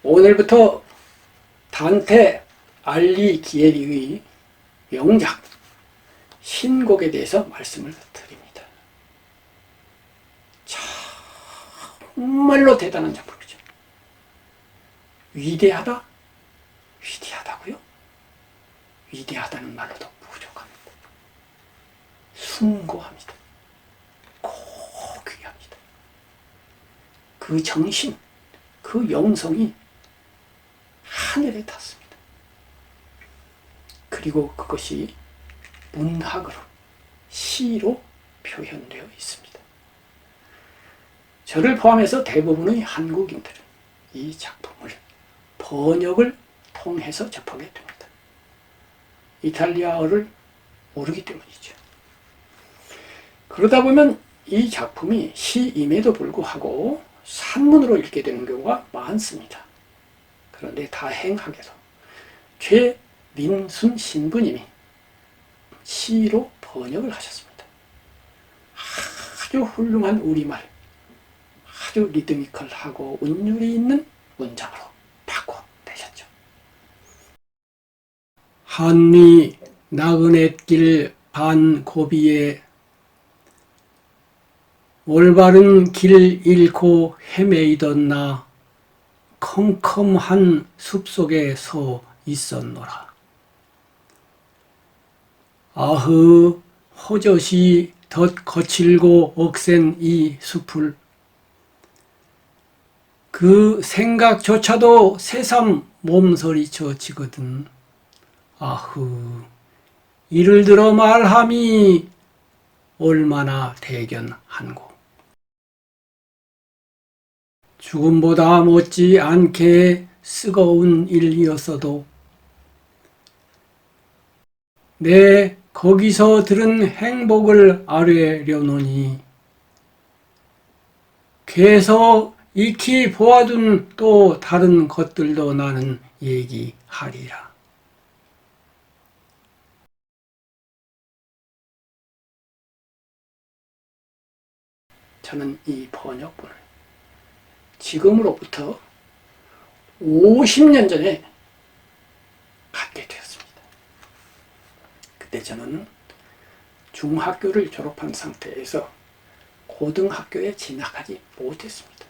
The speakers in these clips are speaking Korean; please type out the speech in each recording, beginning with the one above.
오늘부터 단테 알리기에리의 명작 신곡에 대해서 말씀을 드립니다. 정말로 대단한 작품이죠. 위대하다? 위대하다고요? 위대하다는 말로도 부족합니다. 숭고합니다. 고귀합니다. 그 정신, 그 영성이 하늘에 닿습니다. 그리고 그것이 문학으로, 시로 표현되어 있습니다. 저를 포함해서 대부분의 한국인들은 이 작품을 번역을 통해서 접하게 됩니다. 이탈리아어를 모르기 때문이죠. 그러다 보면 이 작품이 시임에도 불구하고 산문으로 읽게 되는 경우가 많습니다. 그런데 다행하게도 최민순 신부님이 시로 번역을 하셨습니다. 아주 훌륭한 우리말, 아주 리드미컬하고 운율이 있는 문장으로 바꿔내셨죠. 한미 나그네길 반고비에 올바른 길 잃고 헤매이던 나 컴컴한 숲속에 서 있었노라. 아흐 허젓이 덧 거칠고 억센 이 숲을 그 생각조차도 새삼 몸서리쳐 지거든. 아흐 이를 들어 말함이 얼마나 대견한고. 죽음보다 못지 않게 쓰거운 일이었어도 내 거기서 들은 행복을 아뢰려노니 괴서 익히 보아둔 또 다른 것들도 나는 얘기하리라. 저는 이 번역본을 지금으로부터 50년 전에 갖게 되었습니다. 그때 저는 중학교를 졸업한 상태에서 고등학교에 진학하지 못했습니다.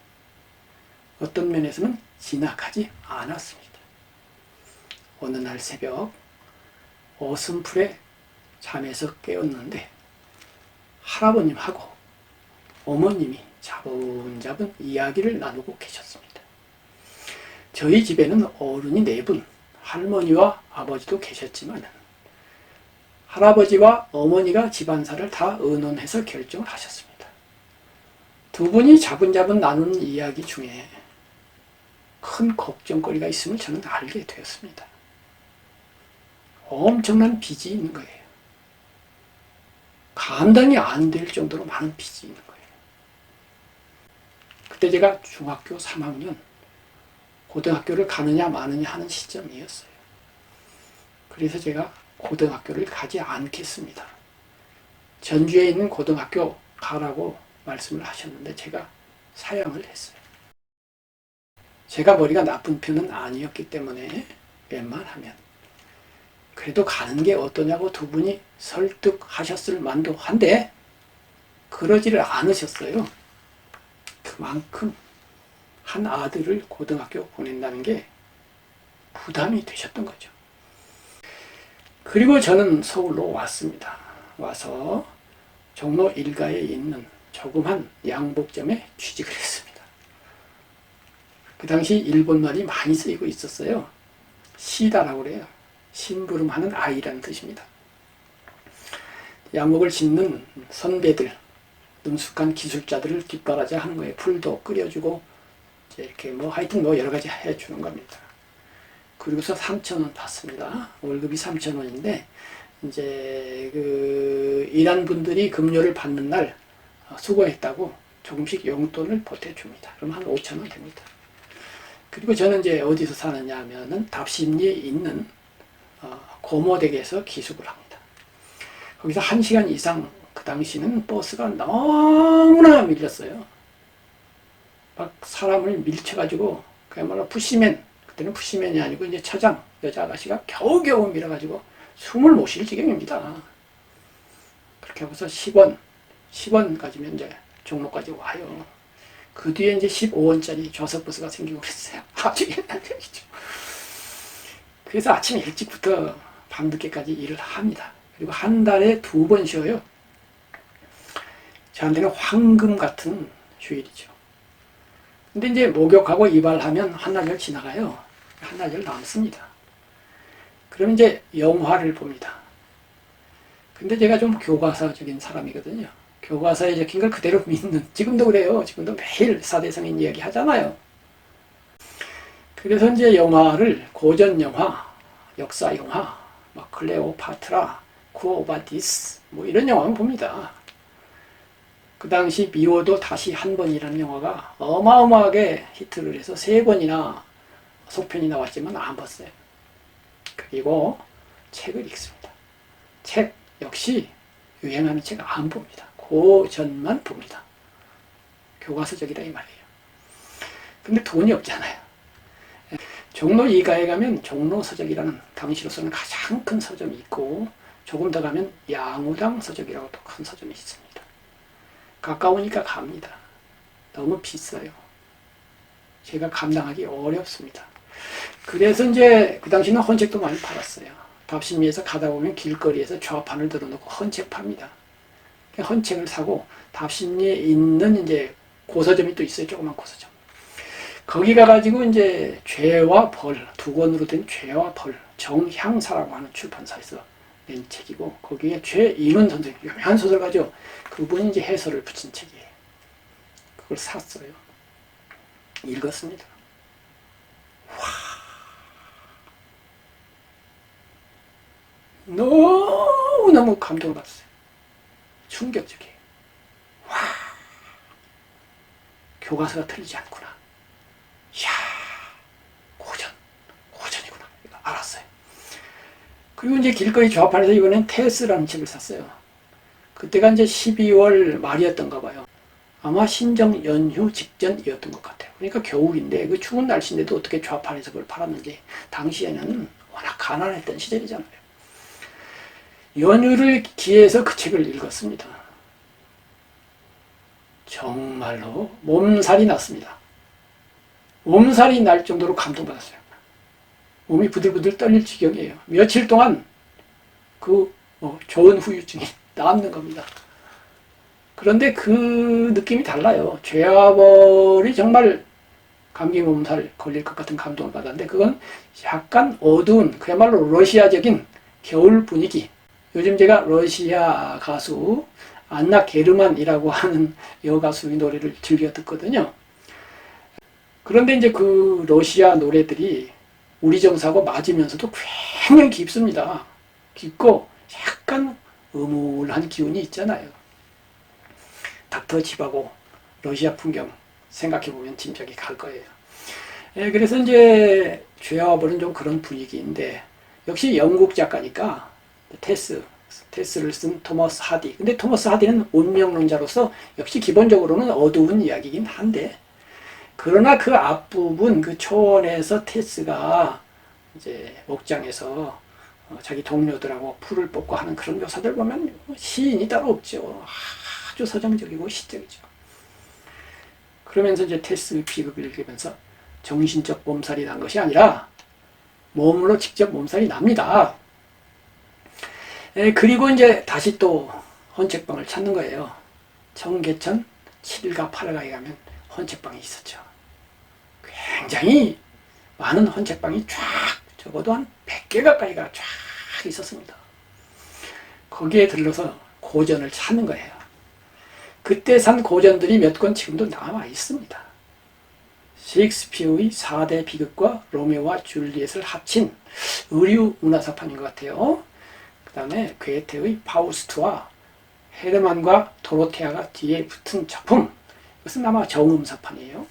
어떤 면에서는 진학하지 않았습니다. 어느 날 새벽 어슴풀에 잠에서 깨었는데 할아버님하고 어머님이 자분자분 이야기를 나누고 계셨습니다. 저희 집에는 어른이 4분, 할머니와 아버지도 계셨지만 할아버지와 어머니가 집안사를 다 의논해서 결정을 하셨습니다. 두 분이 자분자분 나누는 이야기 중에 큰 걱정거리가 있음을 저는 알게 되었습니다. 엄청난 빚이 있는 거예요. 감당이 안 될 정도로 많은 빚이 있는 거예요. 그때 제가 중학교 3학년, 고등학교를 가느냐 마느냐 하는 시점이었어요. 그래서 제가 고등학교를 가지 않겠습니다. 전주에 있는 고등학교 가라고 말씀을 하셨는데 제가 사양을 했어요. 제가 머리가 나쁜 편은 아니었기 때문에 웬만하면 그래도 가는 게 어떠냐고 두 분이 설득하셨을 만도 한데 그러지를 않으셨어요. 그만큼 한 아들을 고등학교 보낸다는 게 부담이 되셨던 거죠. 그리고 저는 서울로 왔습니다. 와서 종로 1가에 있는 조그만 양복점에 취직을 했습니다. 그 당시 일본말이 많이 쓰이고 있었어요. 시다라고 그래요. 심부름하는 아이라는 뜻입니다. 양복을 짓는 선배들, 능숙한 기술자들을 뒷바라지 하는 거예요. 풀도 끓여주고 이렇게 하여튼 여러 가지 해주는 겁니다. 그리고서 3,000원 받습니다. 월급이 3,000원인데 이제 그 일한 분들이 급료를 받는 날 수고했다고 조금씩 용돈을 보태줍니다. 그럼 한 5,000원 됩니다. 그리고 저는 이제 어디서 사느냐 하면은 답심리에 있는 고모댁에서 기숙을 합니다. 거기서 1시간 이상 그 당시는 버스가 너무나 밀렸어요. 막 사람을 밀쳐가지고 그야말로 푸시맨, 그때는 푸시맨이 아니고 이제 처장, 여자 아가씨가 겨우겨우 밀어가지고 숨을 못 쉴 지경입니다. 그렇게 하고서 10원 가지면 이제 종로까지 와요. 그 뒤에 이제 15원짜리 좌석버스가 생기고 그랬어요. 아주 옛날 얘기죠. 그래서 아침 일찍부터 밤늦게까지 일을 합니다. 그리고 한 달에 2번 쉬어요. 저한테는 황금 같은 휴일이죠. 근데 이제 목욕하고 이발하면 한나절 지나가요. 한나절 남습니다. 그럼 이제 영화를 봅니다. 근데 제가 좀 교과서적인 사람이거든요. 교과서에 적힌 걸 그대로 믿는, 지금도 그래요. 지금도 매일 사대성인 이야기 하잖아요. 그래서 이제 영화를 고전 영화, 역사 영화, 막 클레오파트라, 쿠오바디스 뭐 이런 영화만 봅니다. 그 당시 미워도 다시 한 번이라는 영화가 어마어마하게 히트를 해서 3번이나 속편이 나왔지만 안 봤어요. 그리고 책을 읽습니다. 책 역시 유행하는 책 안 봅니다. 고전만 봅니다. 교과서적이다 이 말이에요. 근데 돈이 없잖아요. 종로 2가에 가면 종로서적이라는 당시로서는 가장 큰 서점이 있고, 조금 더 가면 양우당 서적이라고 또 큰 서점이 있습니다. 가까우니까 갑니다. 너무 비싸요. 제가 감당하기 어렵습니다. 그래서 이제 그 당시는 헌책도 많이 팔았어요. 답심리에서 가다 보면 길거리에서 좌판을 들어놓고 헌책 팝니다. 헌책을 사고 답심리에 있는 이제 고서점이 또 있어요. 조그만 고서점. 거기 가가지고 이제 죄와 벌, 2권으로 된 죄와 벌, 정향사라고 하는 출판사에서 낸 책이고, 거기에 최인원 선생님, 유명한 소설가죠. 그분이 이제 해설을 붙인 책이에요. 그걸 샀어요. 읽었습니다. 와, 너무너무 감동을 받았어요. 충격적이에요. 와, 교과서가 틀리지 않구나. 이야, 고전이구나. 이거 알았어요. 그리고 이제 길거리 좌판에서 이번엔 테스라는 책을 샀어요. 그때가 이제 12월 말이었던가 봐요. 아마 신정 연휴 직전이었던 것 같아요. 그러니까 겨울인데 그 추운 날씨인데도 어떻게 좌판에서 그걸 팔았는지, 당시에는 워낙 가난했던 시절이잖아요. 연휴를 기해서 그 책을 읽었습니다. 정말로 몸살이 났습니다. 몸살이 날 정도로 감동받았어요. 몸이 부들부들 떨릴 지경이에요. 며칠 동안 그 좋은 후유증이 남는 겁니다. 그런데 그 느낌이 달라요. 죄와 벌이 정말 감기 몸살 걸릴 것 같은 감동을 받았는데, 그건 약간 어두운, 그야말로 러시아적인 겨울 분위기. 요즘 제가 러시아 가수 안나 게르만이라고 하는 여가수의 노래를 즐겨 듣거든요. 그런데 이제 그 러시아 노래들이 우리 정서하고 맞으면서도 굉장히 깊습니다. 깊고 약간 음울한 기운이 있잖아요. 닥터 지바고 러시아 풍경 생각해보면 짐작이 갈 거예요. 그래서 이제 죄와 벌은 좀 그런 분위기인데, 역시 영국 작가니까 테스를 쓴 토머스 하디. 근데 토머스 하디는 운명론자로서 역시 기본적으로는 어두운 이야기이긴 한데, 그러나 그 앞부분, 그 초원에서 테스가 이제 목장에서 자기 동료들하고 풀을 뽑고 하는 그런 묘사들 보면 시인이 따로 없죠. 아주 서정적이고 시적이죠. 그러면서 이제 테스 비극을 읽으면서 정신적 몸살이 난 것이 아니라 몸으로 직접 몸살이 납니다. 그리고 이제 다시 또 헌책방을 찾는 거예요. 청계천 7가 8가에 가면 헌책방이 있었죠. 굉장히 많은 헌책방이 쫙, 적어도 한 100개 가까이가 쫙 있었습니다. 거기에 들러서 고전을 찾는 거예요. 그때 산 고전들이 몇 권 지금도 남아 있습니다. 셰익스피어의 4대 비극과 로미오와 줄리엣을 합친 의류 문화사판인 것 같아요. 그 다음에 괴테의 파우스트와 헤르만과 도로테아가 뒤에 붙은 작품, 이것은 아마 정음사판이에요.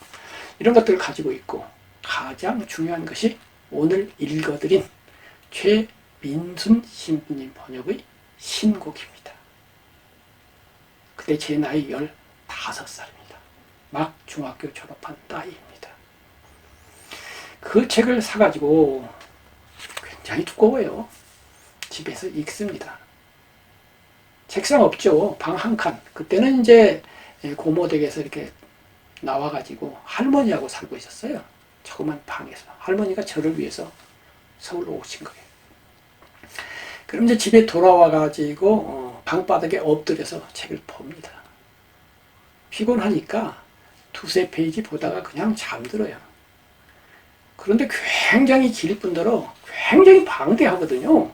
이런 것들을 가지고 있고, 가장 중요한 것이 오늘 읽어드린 최민순 신부님 번역의 신곡입니다. 그때 제 나이 15살입니다. 막 중학교 졸업한 따위입니다. 그 책을 사가지고 굉장히 두꺼워요. 집에서 읽습니다. 책상 없죠. 방 한 칸. 그때는 이제 고모댁에서 이렇게 나와가지고 할머니하고 살고 있었어요. 조그만 방에서. 할머니가 저를 위해서 서울로 오신 거예요. 그럼 이제 집에 돌아와가지고 방바닥에 엎드려서 책을 봅니다. 피곤하니까 두세 페이지 보다가 그냥 잠들어요. 그런데 굉장히 길 뿐더러 굉장히 방대하거든요.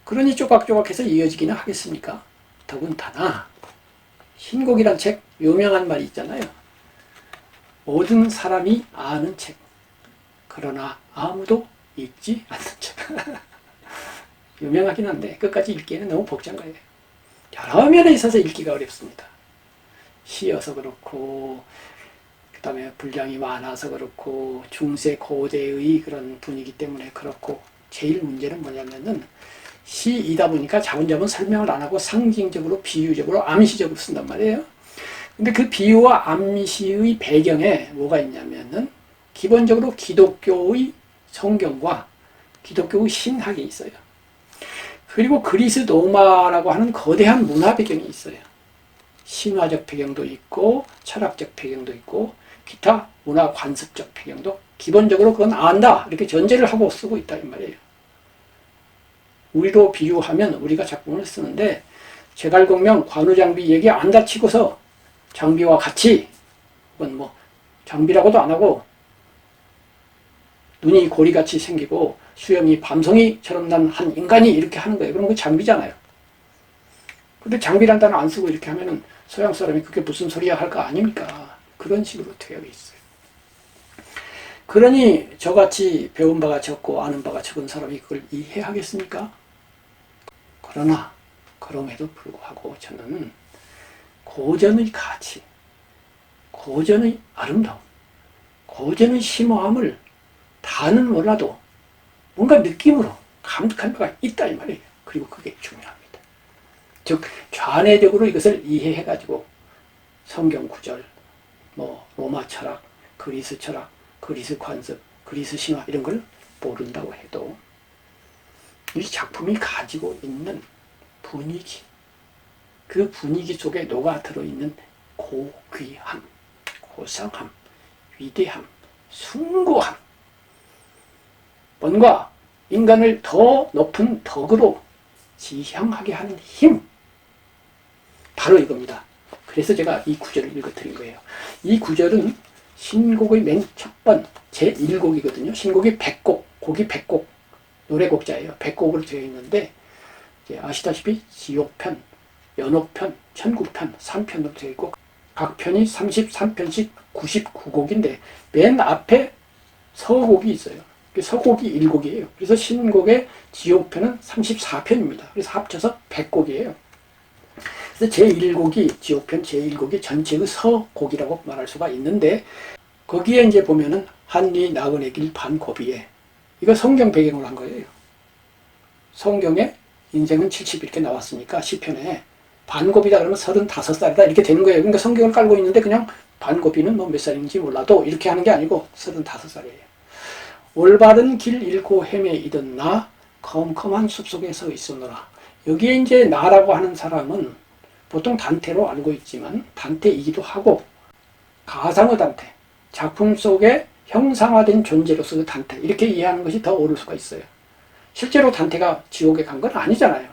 그러니 조각조각해서 이어지기는 하겠습니까? 더군다나 신곡이란 책 유명한 말이 있잖아요. 모든 사람이 아는 책, 그러나 아무도 읽지 않는 책. 유명하긴 한데 끝까지 읽기에는 너무 복잡한 거예요. 여러 면에 있어서 읽기가 어렵습니다. 시여서 그렇고, 그 다음에 분량이 많아서 그렇고, 중세 고대의 그런 분위기 때문에 그렇고, 제일 문제는 뭐냐면은 시이다 보니까 자문자문 설명을 안 하고 상징적으로, 비유적으로, 암시적으로 쓴단 말이에요. 근데 그 비유와 암시의 배경에 뭐가 있냐면은 기본적으로 기독교의 성경과 기독교의 신학이 있어요. 그리고 그리스 로마라고 하는 거대한 문화 배경이 있어요. 신화적 배경도 있고 철학적 배경도 있고 기타 문화 관습적 배경도 기본적으로 그건 안다 이렇게 전제를 하고 쓰고 있다 이 말이에요. 우리로 비유하면 우리가 작품을 쓰는데 제갈공명 관우장비 얘기 안 다치고서 장비와 같이 혹은 뭐 장비라고도 안 하고 눈이 고리같이 생기고 수염이 밤송이처럼 난 한 인간이 이렇게 하는 거예요. 그럼 그게 장비잖아요. 근데 장비란 단어 안 쓰고 이렇게 하면은 서양 사람이 그게 무슨 소리야 할 거 아닙니까? 그런 식으로 되어 있어요. 그러니 저같이 배운 바가 적고 아는 바가 적은 사람이 그걸 이해하겠습니까? 그러나 그럼에도 불구하고 저는 고전의 가치, 고전의 아름다움, 고전의 심오함을 다는 몰라도 뭔가 느낌으로 감독한 바가 있다 이 말이에요. 그리고 그게 중요합니다. 즉 좌뇌적으로 이것을 이해해가지고 성경 구절, 뭐 로마 철학, 그리스 철학, 그리스 관습, 그리스 신화 이런 걸 모른다고 해도 이 작품이 가지고 있는 분위기, 그 분위기 속에 녹아 들어있는 고귀함, 고상함, 위대함, 숭고함, 뭔가 인간을 더 높은 덕으로 지향하게 하는 힘, 바로 이겁니다. 그래서 제가 이 구절을 읽어드린 거예요. 이 구절은 신곡의 맨 첫 번, 제1곡이거든요. 신곡이 100곡, 곡이 100곡, 노래곡자예요. 100곡으로 되어 있는데 아시다시피 지옥편, 연옥편, 천국편, 3편으로 되어 있고 각 편이 33편씩 99곡인데 맨 앞에 서곡이 있어요. 서곡이 1곡이에요. 그래서 신곡의 지옥편은 34편입니다. 그래서 합쳐서 100곡이에요. 그래서 제1곡이 지옥편 제1곡이 전체의 서곡이라고 말할 수가 있는데 거기에 이제 보면은 한리 나그네 길 반고비에 이거 성경 배경으로 한 거예요. 성경에 인생은 70 이렇게 나왔으니까 시편에 반고비다 그러면 35살이다 이렇게 되는 거예요. 그러니까 성경을 깔고 있는데 그냥 반고비는 뭐 몇 살인지 몰라도 이렇게 하는 게 아니고 35살이에요. 올바른 길 잃고 헤매이던 나 컴컴한 숲속에 서 있었노라. 여기에 이제 나라고 하는 사람은 보통 단테로 알고 있지만 단테이기도 하고 가상의 단테, 작품 속에 형상화된 존재로서 그 단테 이렇게 이해하는 것이 더 옳을 수가 있어요. 실제로 단테가 지옥에 간 건 아니잖아요.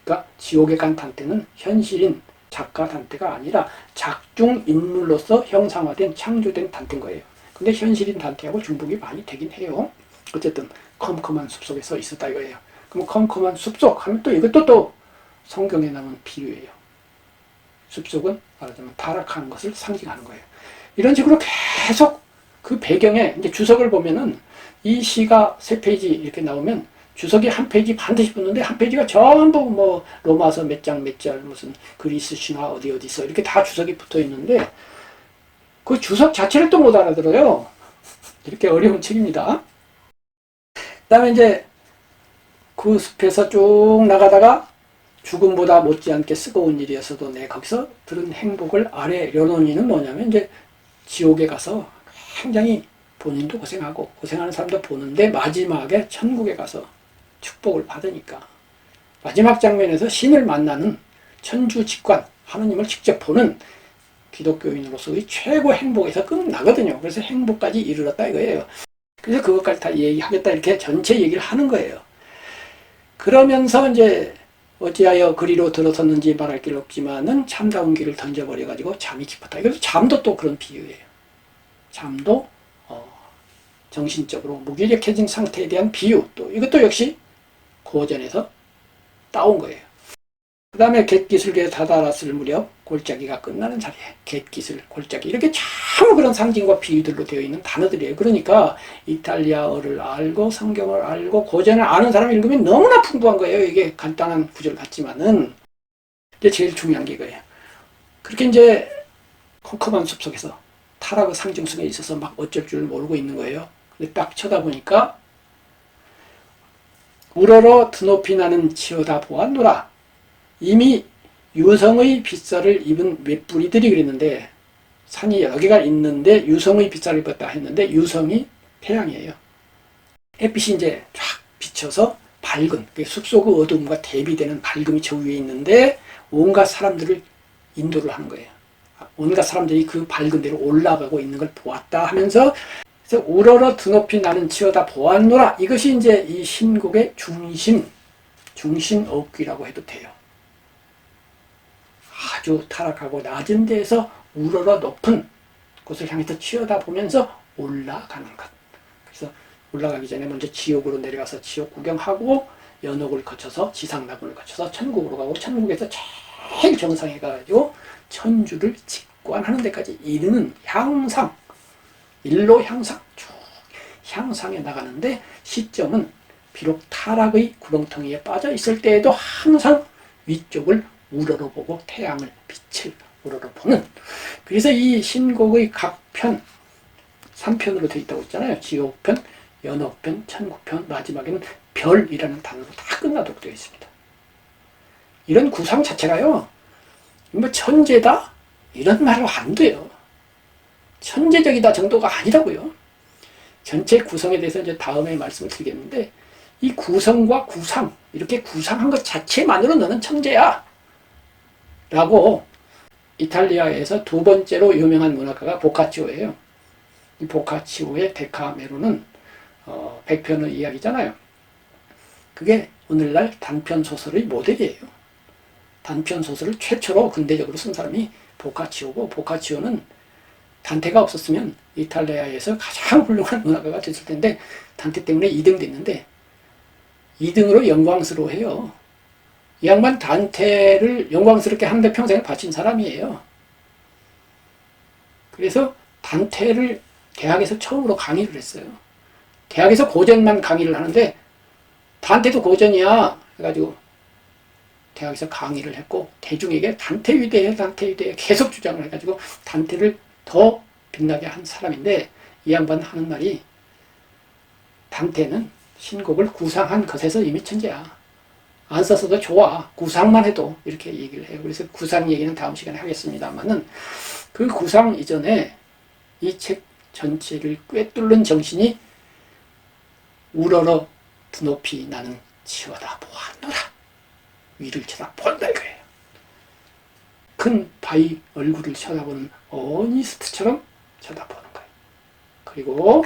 그러니까 지옥에 간 단테는 현실인 작가 단테가 아니라 작중 인물로서 형상화된 창조된 단테인 거예요. 근데 현실인 단테하고 중복이 많이 되긴 해요. 어쨌든 컴컴한 숲속에 서 있었다 이거예요. 그럼 컴컴한 숲속 하면 또 이것도 또 성경에 나오는 비유예요. 숲속은 말하자면 타락하는 것을 상징하는 거예요. 이런 식으로 계속 그 배경에 이제 주석을 보면은 이 시가 3페이지 이렇게 나오면 주석이 한 페이지 반드시 붙는데 한 페이지가 전부 뭐 로마서 몇 장 몇 절 무슨 그리스 신화 어디서 이렇게 다 주석이 붙어 있는데 그 주석 자체를 또 못 알아들어요. 이렇게 어려운 책입니다. 그 다음에 이제 그 숲에서 쭉 나가다가 죽음보다 못지않게 쓰거운 일이었어도 내 거기서 들은 행복을 아래 려놓으니는 뭐냐면 이제 지옥에 가서 굉장히 본인도 고생하고 고생하는 사람도 보는데 마지막에 천국에 가서 축복을 받으니까 마지막 장면에서 신을 만나는 천주 직관, 하느님을 직접 보는 기독교인으로서의 최고 행복에서 끝나거든요. 그래서 행복까지 이르렀다 이거예요. 그래서 그것까지 다 얘기하겠다 이렇게 전체 얘기를 하는 거예요. 그러면서 이제 어찌하여 그리로 들어섰는지 말할 길 없지만은 참다운 길을 던져버려가지고 잠이 깊었다. 이것도 잠도 또 그런 비유예요. 잠도 정신적으로 무기력해진 상태에 대한 비유, 또 이것도 역시 고전에서 따온 거예요. 그 다음에 갯기슭에 다다랐을 무렵 골짜기가 끝나는 자리에 갯기슭, 골짜기 이렇게 참 그런 상징과 비유들로 되어 있는 단어들이에요. 그러니까 이탈리아어를 알고 성경을 알고 고전을 아는 사람이 읽으면 너무나 풍부한 거예요. 이게 간단한 구절 같지만은 이제 제일 중요한 게 이거예요. 그렇게 이제 컴컴한 숲속에서 타락의 상징성에 있어서 막 어쩔 줄 모르고 있는 거예요. 근데 딱 쳐다보니까 우러러 드높이 나는 치어다 보았노라. 이미 유성의 빗살을 입은 맷뿌리들이 그랬는데 산이 여러 개가 있는데 유성의 빗살을 입었다 했는데 유성이 태양이에요. 햇빛이 이제 쫙 비쳐서 밝은 숲속의 어둠과 대비되는 밝음이 저 위에 있는데 온갖 사람들을 인도를 하는 거예요. 온갖 사람들이 그 밝은 데로 올라가고 있는 걸 보았다 하면서 그래서 우러러 드높이 나는 치어다 보았노라. 이것이 이제 이 신곡의 중심억귀라고 해도 돼요. 아주 타락하고 낮은 데에서 우러러 높은 곳을 향해서 치어다보면서 올라가는 것. 그래서 올라가기 전에 먼저 지옥으로 내려가서 지옥 구경하고 연옥을 거쳐서 지상낙원을 거쳐서 천국으로 가고 천국에서 제일 정상에 가가지고 천주를 직관하는 데까지 이르는 향상, 일로 향상, 쭉 향상에 나가는데 시점은 비록 타락의 구렁텅이에 빠져 있을 때에도 항상 위쪽을 우러러 보고 태양을 빛을 우러러 보는. 그래서 이 신곡의 각 편 3편으로 되어 있다고 했잖아요. 지옥편, 연옥편, 천국편, 마지막에는 별이라는 단어로 다 끝나도록 되어 있습니다. 이런 구상 자체가요, 뭐 천재다 이런 말로 안 돼요. 천재적이다 정도가 아니라고요. 전체 구성에 대해서 이제 다음에 말씀을 드리겠는데 이 구성과 구상, 이렇게 구상한 것 자체만으로 너는 천재야 라고 이탈리아에서 두 번째로 유명한 문학가가 보카치오예요. 이 보카치오의 데카메론은 100편의 이야기잖아요. 그게 오늘날 단편소설의 모델이에요. 단편소설을 최초로 근대적으로 쓴 사람이 보카치오고, 보카치오는 단테가 없었으면 이탈리아에서 가장 훌륭한 문학가가 됐을 텐데 단테 때문에 2등 됐는데 2등으로 영광스러워해요. 이 양반 단테를 영광스럽게 하는데 평생을 바친 사람이에요. 그래서 단테를 대학에서 처음으로 강의를 했어요. 대학에서 고전만 강의를 하는데 단테도 고전이야 해가지고 대학에서 강의를 했고 대중에게 단테 위대해 단테 위대해 계속 주장을 해가지고 단테를 더 빛나게 한 사람인데 이 양반 하는 말이 단테는 신곡을 구상한 것에서 이미 천재야. 안 썼어도 좋아. 구상만 해도 이렇게 얘기를 해요. 그래서 구상 얘기는 다음 시간에 하겠습니다만은 그 구상 이전에 이 책 전체를 꿰뚫는 정신이 우러러 드높이 나는 치어다 보았노라. 위를 쳐다본다 이거예요. 큰 바위 얼굴을 쳐다보는 어니스트처럼 쳐다보는 거예요. 그리고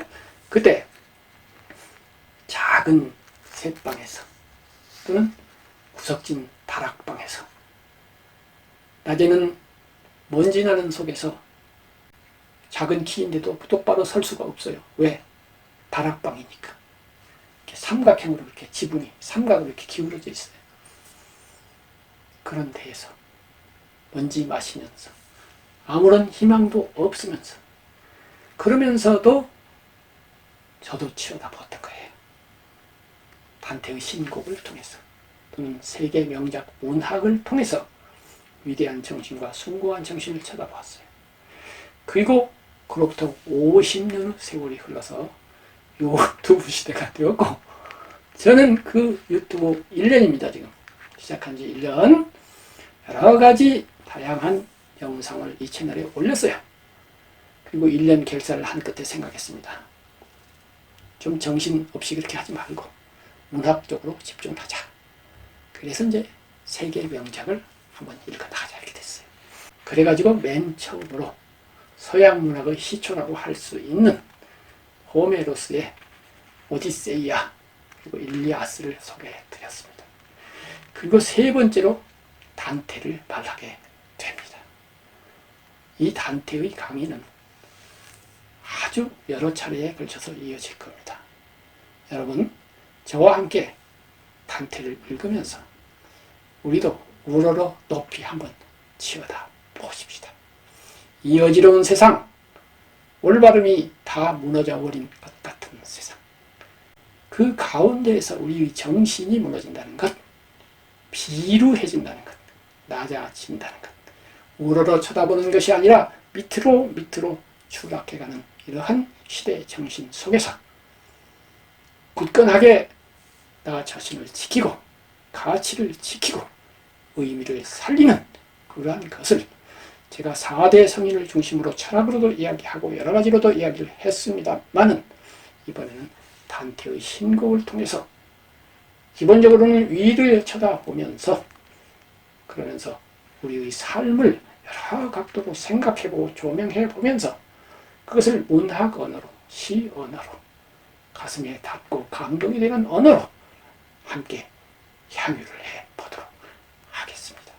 그때 작은 셋방에서 또는 구석진 다락방에서 낮에는 먼지 나는 속에서 작은 키인데도 똑바로 설 수가 없어요. 왜? 다락방이니까. 이렇게 삼각형으로 이렇게 지붕이 삼각으로 이렇게 기울어져 있어요. 그런 데에서 먼지 마시면서 아무런 희망도 없으면서 그러면서도 저도 치어다보았던 거예요. 단테의 신곡을 통해서 또는 세계 명작 문학을 통해서 위대한 정신과 숭고한 정신을 쳐다보았어요. 그리고 그로부터 50년의 세월이 흘러서 유튜브 시대가 되었고 저는 그 유튜브 1년입니다. 지금 시작한 지 1년 여러 가지 다양한 영상을 이 채널에 올렸어요. 그리고 1년 결사를 한 끝에 생각했습니다. 좀 정신없이 그렇게 하지 말고 문학적으로 집중하자. 그래서 이제 세계 명작을 한번 읽어나가자 이렇게 됐어요. 그래가지고 맨 처음으로 서양 문학의 시초라고 할 수 있는 호메로스의 오디세이아 그리고 일리아스를 소개해드렸습니다. 그리고 세 번째로 단테를 말하게 됩니다. 이 단테의 강의는 아주 여러 차례에 걸쳐서 이어질 겁니다. 여러분, 저와 함께 단테를 읽으면서 우리도 우러러 높이 한번 치어다 보십시다. 이 어지러운 세상, 올바름이 다 무너져 버린 것 같은 세상, 그 가운데에서 우리의 정신이 무너진다는 것, 비루해진다는 것, 낮아진다는 것, 우러러 쳐다보는 것이 아니라 밑으로 추락해가는 이러한 시대의 정신 속에서 굳건하게 나 자신을 지키고 가치를 지키고 의미를 살리는 그러한 것을 제가 4대 성인을 중심으로 철학으로도 이야기하고 여러 가지로도 이야기를 했습니다만은 이번에는 단테의 신곡을 통해서 기본적으로는 위를 쳐다보면서 그러면서 우리의 삶을 여러 각도로 생각해보고 조명해보면서 그것을 문학 언어로, 시 언어로, 가슴에 닿고 감동이 되는 언어로 함께 향유를 해보도록 하겠습니다.